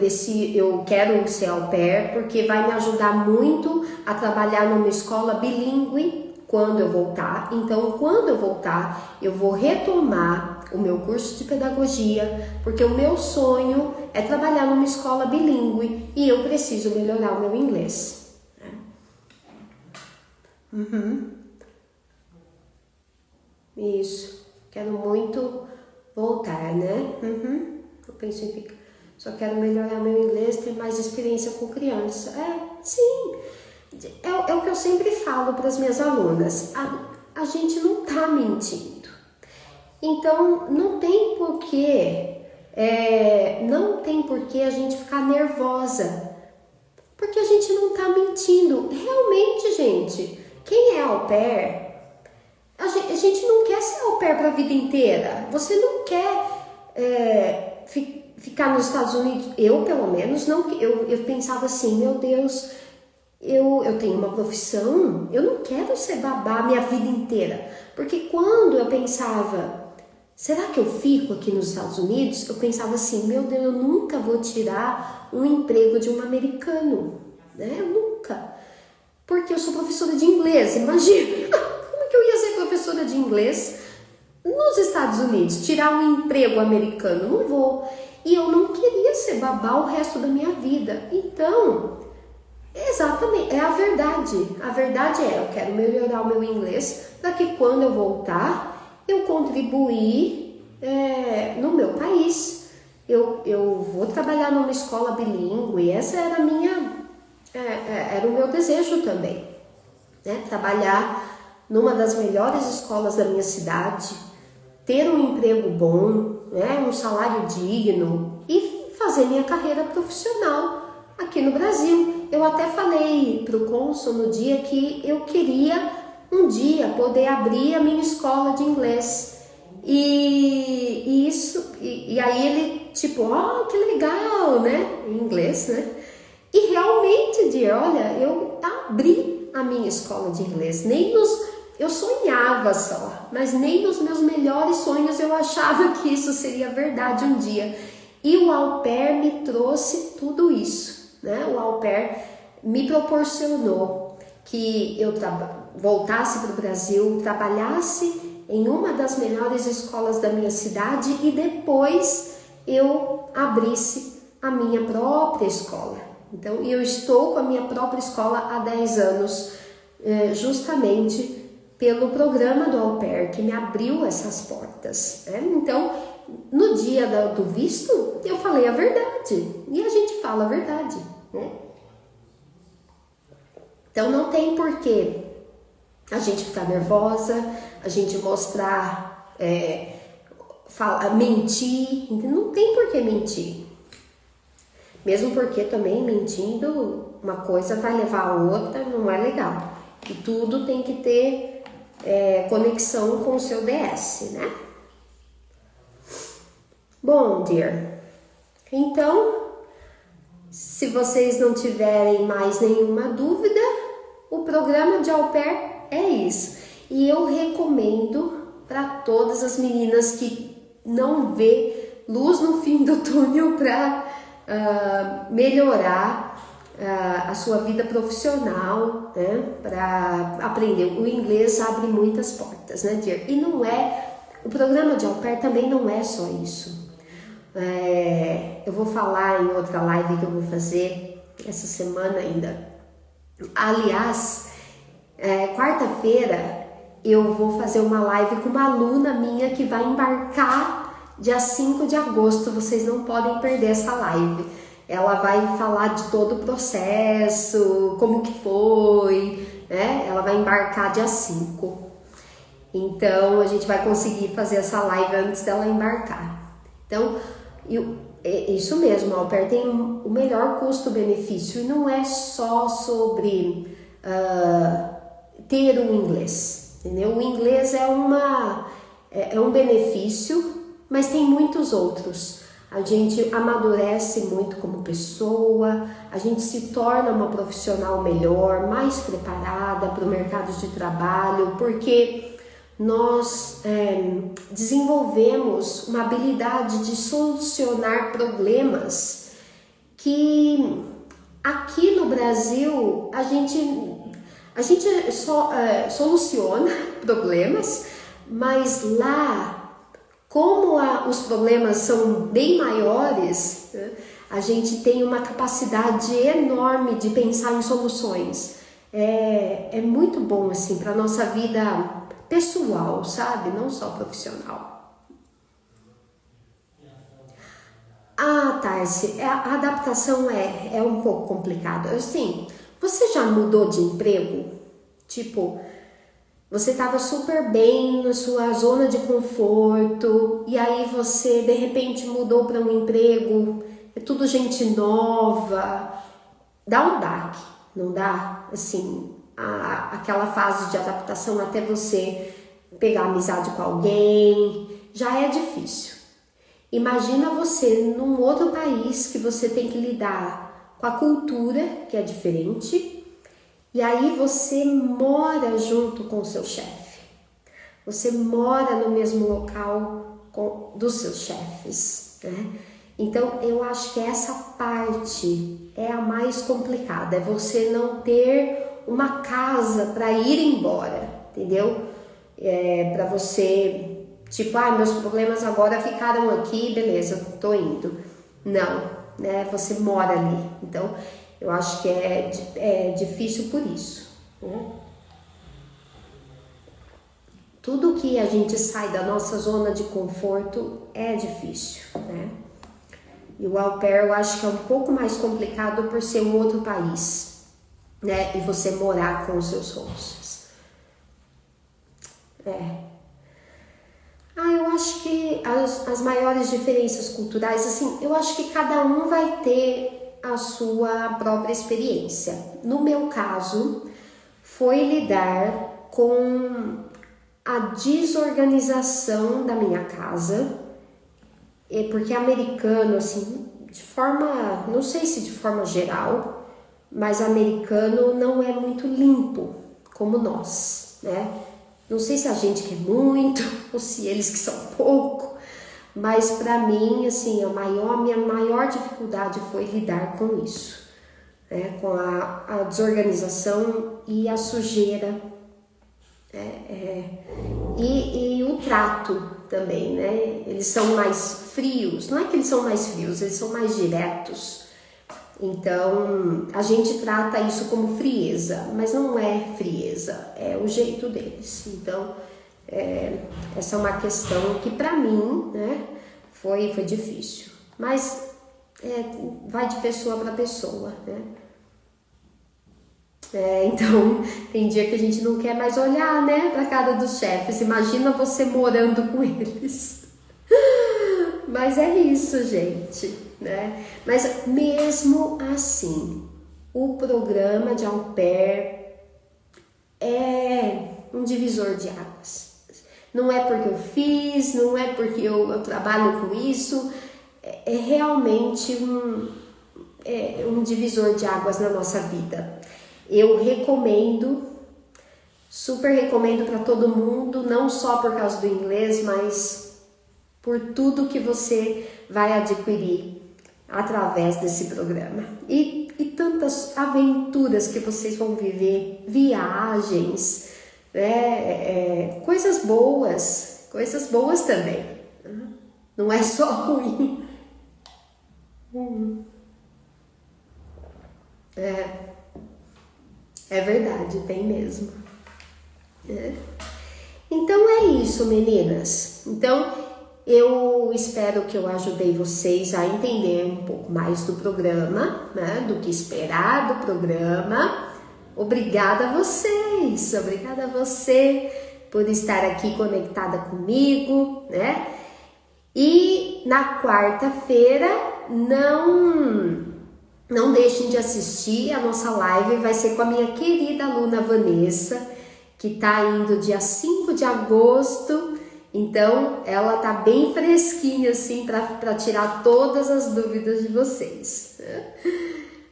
quero ser au pair porque vai me ajudar muito a trabalhar numa escola bilíngue quando eu voltar. Então, quando eu voltar, eu vou retomar o meu curso de pedagogia, porque o meu sonho é trabalhar numa escola bilíngue e eu preciso melhorar o meu inglês. Isso, quero muito voltar, né? Eu penso em ficar. Só quero melhorar meu inglês, ter mais experiência com criança. Sim, é o que eu sempre falo para as minhas alunas. A gente não tá mentindo. Então, não tem porquê a gente ficar nervosa. Porque a gente não tá mentindo. Realmente, gente, quem é au pair, a gente não quer ser au pair para a vida inteira. Você não quer ficar nos Estados Unidos. Eu, pelo menos, não. Eu pensava assim, meu Deus, eu tenho uma profissão, eu não quero ser babá minha vida inteira. Porque quando eu pensava, será que eu fico aqui nos Estados Unidos? Eu pensava assim, meu Deus, eu nunca vou tirar um emprego de um americano, né? Eu nunca. Porque eu sou professora de inglês, imagina. Como que eu ia ser professora de inglês nos Estados Unidos? Tirar um emprego americano? Não vou. E eu não queria ser babá o resto da minha vida. Então, exatamente, é a verdade. A verdade eu quero melhorar o meu inglês para que quando eu voltar, eu contribuir no meu país. Eu vou trabalhar numa escola bilíngue. Essa era era o meu desejo também, né? Trabalhar numa das melhores escolas da minha cidade, ter um emprego bom, né? Um salário digno e fazer minha carreira profissional aqui no Brasil. Eu até falei para o cônsul no dia que eu queria um dia poder abrir a minha escola de inglês. E aí ele tipo, que legal, né? Em inglês, né? E realmente, olha, eu abri a minha escola de inglês. Eu sonhava só, mas nem nos meus melhores sonhos eu achava que isso seria verdade um dia. E o au pair me trouxe tudo isso, né? O au pair me proporcionou que eu voltasse para o Brasil, trabalhasse em uma das melhores escolas da minha cidade e depois eu abrisse a minha própria escola. Então, eu estou com a minha própria escola há 10 anos, justamente pelo programa do au pair, que me abriu essas portas. Então, no dia do visto, eu falei a verdade. E a gente fala a verdade, né? Então, não tem porquê a gente ficar nervosa, a gente mostrar, mentir. Não tem porquê mentir. Mesmo porque também mentindo, uma coisa vai levar a outra, não é legal. E tudo tem que ter conexão com o seu DS, né? Bom, dear, então, se vocês não tiverem mais nenhuma dúvida, o programa de au pair é isso. E eu recomendo para todas as meninas que não vê luz no fim do túnel para melhorar a sua vida profissional, né? Para aprender. O inglês abre muitas portas, né, dear? E o programa de au pair também não é só isso. Eu vou falar em outra live que eu vou fazer essa semana ainda. Aliás, quarta-feira eu vou fazer uma live com uma aluna minha que vai embarcar dia 5 de agosto. Vocês não podem perder essa live. Ela vai falar de todo o processo, como que foi, né? Ela vai embarcar dia 5. Então, a gente vai conseguir fazer essa live antes dela embarcar. Então, isso mesmo, a Au Pair tem o melhor custo-benefício. E não é só sobre ter o inglês, entendeu? O inglês é um benefício, mas tem muitos outros. A gente amadurece muito como pessoa, a gente se torna uma profissional melhor, mais preparada para o mercado de trabalho, porque nós desenvolvemos uma habilidade de solucionar problemas que aqui no Brasil a gente soluciona problemas, mas lá, como os problemas são bem maiores, né, a gente tem uma capacidade enorme de pensar em soluções. É muito bom assim para nossa vida pessoal, sabe? Não só profissional. Tarsi, a adaptação é um pouco complicada. Assim, você já mudou de emprego? Tipo, você estava super bem na sua zona de conforto e aí você de repente mudou para um emprego, é tudo gente nova, dá um baque, não dá? Assim, aquela fase de adaptação até você pegar amizade com alguém, já é difícil. Imagina você num outro país que você tem que lidar com a cultura, que é diferente, e aí você mora junto com o seu chefe. Você mora no mesmo local dos seus chefes, né? Então, eu acho que essa parte é a mais complicada. É você não ter uma casa para ir embora, entendeu? Para você, tipo, meus problemas agora ficaram aqui, beleza, tô indo. Não, né? Você mora ali. Então, eu acho que é difícil por isso, né? Tudo que a gente sai da nossa zona de conforto é difícil, né? E o Au Pair eu acho que é um pouco mais complicado por ser um outro país, né? E você morar com os seus hosts. Eu acho que as maiores diferenças culturais, assim, eu acho que cada um vai ter a sua própria experiência. No meu caso, foi lidar com a desorganização da minha casa, porque americano, assim, de forma, não sei se de forma geral, mas americano não é muito limpo como nós, né? Não sei se a gente quer muito ou se eles que são pouco, mas para mim, assim, minha maior dificuldade foi lidar com isso, né? Com a desorganização e a sujeira, e o trato também, né? Eles são mais frios, não é que eles são mais frios, eles são mais diretos. Então, a gente trata isso como frieza, mas não é frieza, é o jeito deles. Então, essa é uma questão que para mim, né, foi difícil. Mas vai de pessoa para pessoa, né? Então, tem dia que a gente não quer mais olhar, né, pra cara dos chefes. Imagina você morando com eles. Mas é isso, gente, né? Mas mesmo assim, o programa de Au Pair é um divisor de águas. Não é porque eu fiz, não é porque eu trabalho com isso, é realmente um divisor de águas na nossa vida. Eu recomendo, super recomendo para todo mundo, não só por causa do inglês, mas por tudo que você vai adquirir através desse programa. E tantas aventuras que vocês vão viver, viagens, coisas boas também. Não é só ruim, É verdade, tem mesmo. Então é isso, meninas. Então eu espero que eu ajudei vocês a entender um pouco mais do programa, né? Do que esperar do programa. Obrigada a vocês, obrigada a você por estar aqui conectada comigo, né? E na quarta-feira não deixem de assistir a nossa live, vai ser com a minha querida aluna Vanessa, que tá indo dia 5 de agosto, então ela tá bem fresquinha assim para tirar todas as dúvidas de vocês.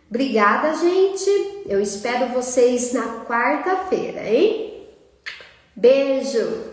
Obrigada, gente. Eu espero vocês na quarta-feira, hein? Beijo!